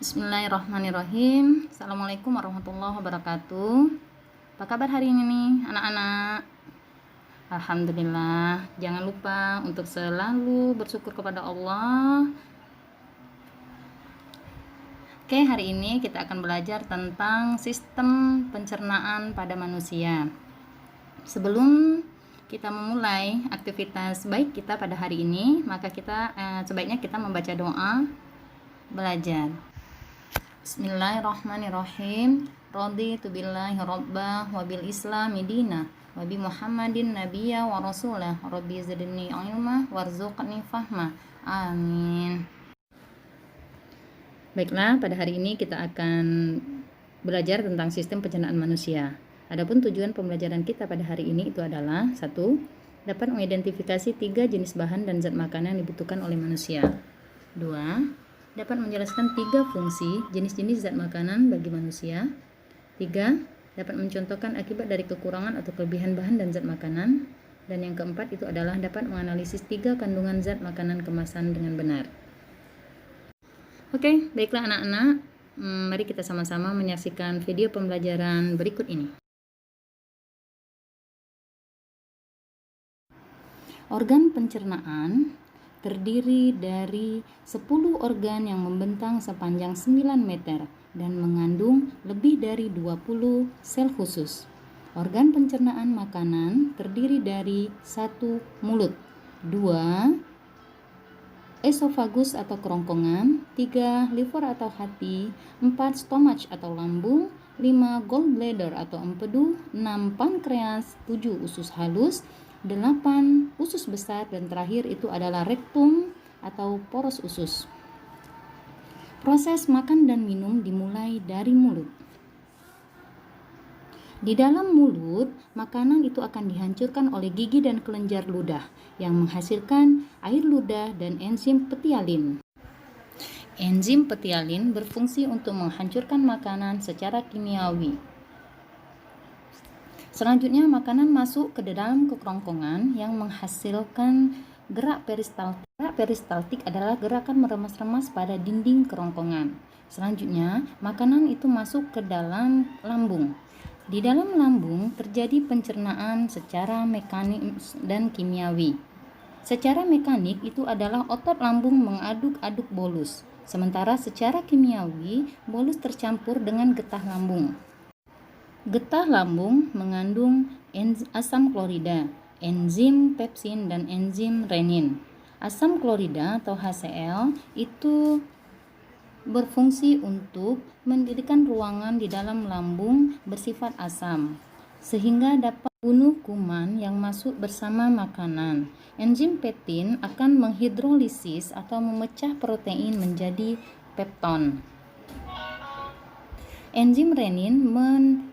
Bismillahirrahmanirrahim. Assalamualaikum warahmatullahi wabarakatuh. Apa kabar hari ini nih anak-anak? Alhamdulillah. Jangan lupa untuk selalu bersyukur kepada Allah. Oke, hari ini kita akan belajar tentang sistem pencernaan pada manusia. Sebelum kita memulai aktivitas baik kita pada hari ini, maka sebaiknya kita membaca doa belajar. Bismillahirrahmanirrahim. Raditu billahi rabba wa bil islami dina wa bi Muhammadin nabiyya wa rasulah. Rabbi zidni ilma warzuqni fahma. Amin. Baiklah, pada hari ini kita akan belajar tentang sistem pencernaan manusia. Adapun tujuan pembelajaran kita pada hari ini itu adalah 1. Dapat mengidentifikasi 3 jenis bahan dan zat makanan yang dibutuhkan oleh manusia. 2. Dapat menjelaskan 3 fungsi jenis-jenis zat makanan bagi manusia. 3. Dapat mencontohkan akibat dari kekurangan atau kelebihan bahan dan zat makanan. Dan yang keempat itu adalah dapat menganalisis 3 kandungan zat makanan kemasan dengan benar. Oke, baiklah anak-anak, mari kita sama-sama menyaksikan video pembelajaran berikut ini. Organ pencernaan terdiri dari 10 organ yang membentang sepanjang 9 meter dan mengandung lebih dari 20 sel khusus. Organ pencernaan makanan terdiri dari 1. Mulut, 2. Esofagus atau kerongkongan, 3. Liver atau hati, 4. Stomach atau lambung, 5. Gallbladder atau empedu, 6. Pankreas, 7. Usus halus, 8. Usus besar, dan terakhir itu adalah rektum atau poros usus. Proses makan dan minum dimulai dari mulut. Di dalam mulut, makanan itu akan dihancurkan oleh gigi dan kelenjar ludah yang menghasilkan air ludah dan enzim petialin. Enzim petialin berfungsi untuk menghancurkan makanan secara kimiawi. Selanjutnya, makanan masuk ke dalam kerongkongan yang menghasilkan gerak peristaltik. Gerak peristaltik adalah gerakan meremas-remas pada dinding kerongkongan. Selanjutnya, makanan itu masuk ke dalam lambung. Di dalam lambung terjadi pencernaan secara mekanik dan kimiawi. Secara mekanik itu adalah otot lambung mengaduk-aduk bolus, sementara secara kimiawi bolus tercampur dengan getah lambung. Getah lambung mengandung asam klorida, enzim pepsin, dan enzim renin. Asam klorida atau HCl itu berfungsi untuk mendirikan ruangan di dalam lambung bersifat asam, sehingga dapat membunuh kuman yang masuk bersama makanan. Enzim pektin akan menghidrolisis atau memecah protein menjadi pepton. Enzim renin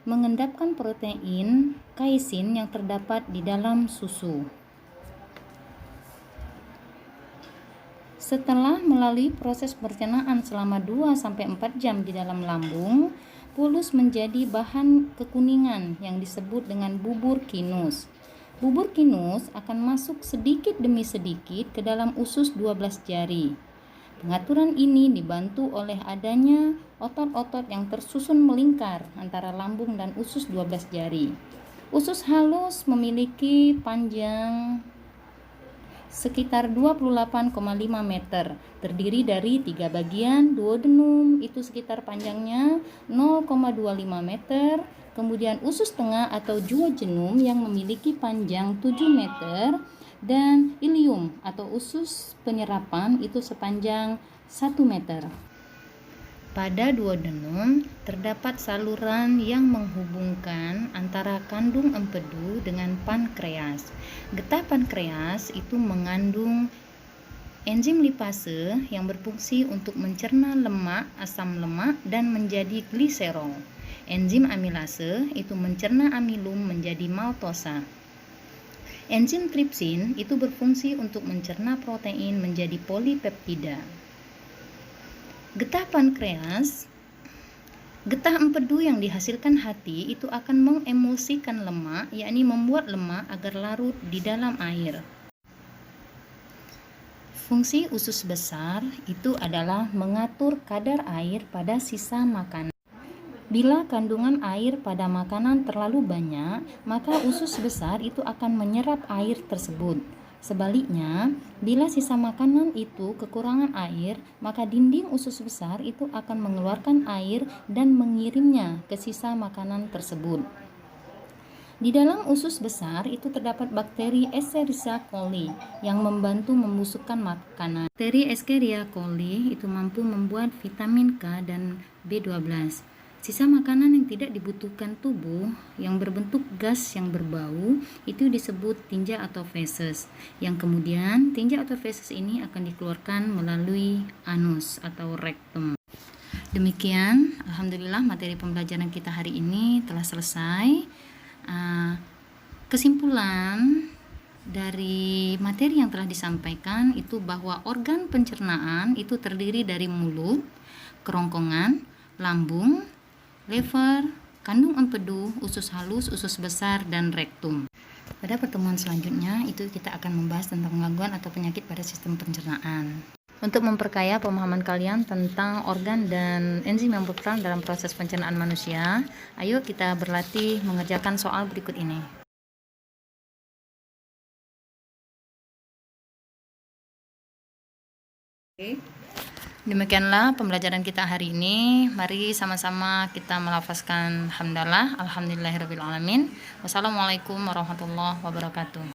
mengendapkan protein kaisin yang terdapat di dalam susu. Setelah melalui proses pencernaan selama 2-4 jam di dalam lambung, pulus menjadi bahan kekuningan yang disebut dengan bubur kinus. Bubur kinus akan masuk sedikit demi sedikit ke dalam usus 12 jari. Pengaturan ini dibantu oleh adanya otot-otot yang tersusun melingkar antara lambung dan usus 12 jari. Usus halus memiliki panjang sekitar 28,5 meter, terdiri dari 3 bagian. Duodenum itu sekitar panjangnya 0,25 meter, kemudian usus tengah atau duodenum yang memiliki panjang 7 meter, dan ilium atau usus penyerapan itu sepanjang 1 meter. Pada duodenum terdapat saluran yang menghubungkan antara kandung empedu dengan pankreas. Getah pankreas itu mengandung enzim lipase yang berfungsi untuk mencerna lemak, asam lemak, dan menjadi gliserol. Enzim amilase itu mencerna amilum menjadi maltosa. Enzim tripsin itu berfungsi untuk mencerna protein menjadi polipeptida. Getah pankreas, getah empedu yang dihasilkan hati itu akan mengemulsikan lemak, yakni membuat lemak agar larut di dalam air. Fungsi usus besar itu adalah mengatur kadar air pada sisa makanan. Bila kandungan air pada makanan terlalu banyak, maka usus besar itu akan menyerap air tersebut. Sebaliknya, bila sisa makanan itu kekurangan air, maka dinding usus besar itu akan mengeluarkan air dan mengirimnya ke sisa makanan tersebut. Di dalam usus besar itu terdapat bakteri Escherichia coli yang membantu membusukkan makanan. Bakteri Escherichia coli itu mampu membuat vitamin K dan B12. Sisa makanan yang tidak dibutuhkan tubuh yang berbentuk gas yang berbau itu disebut tinja atau feses. Yang kemudian tinja atau feses ini akan dikeluarkan melalui anus atau rektum. Demikian, alhamdulillah materi pembelajaran kita hari ini telah selesai. Kesimpulan dari materi yang telah disampaikan itu bahwa organ pencernaan itu terdiri dari mulut, kerongkongan, lambung, lever, kandung empedu, usus halus, usus besar, dan rektum. Pada pertemuan selanjutnya itu kita akan membahas tentang gangguan atau penyakit pada sistem pencernaan. Untuk memperkaya pemahaman kalian tentang organ dan enzim yang berperan dalam proses pencernaan manusia, ayo kita berlatih mengerjakan soal berikut ini. Demikianlah pembelajaran kita hari ini. Mari sama-sama kita melafazkan hamdalah, alhamdulillahirabbil alamin. Wassalamualaikum warahmatullahi wabarakatuh.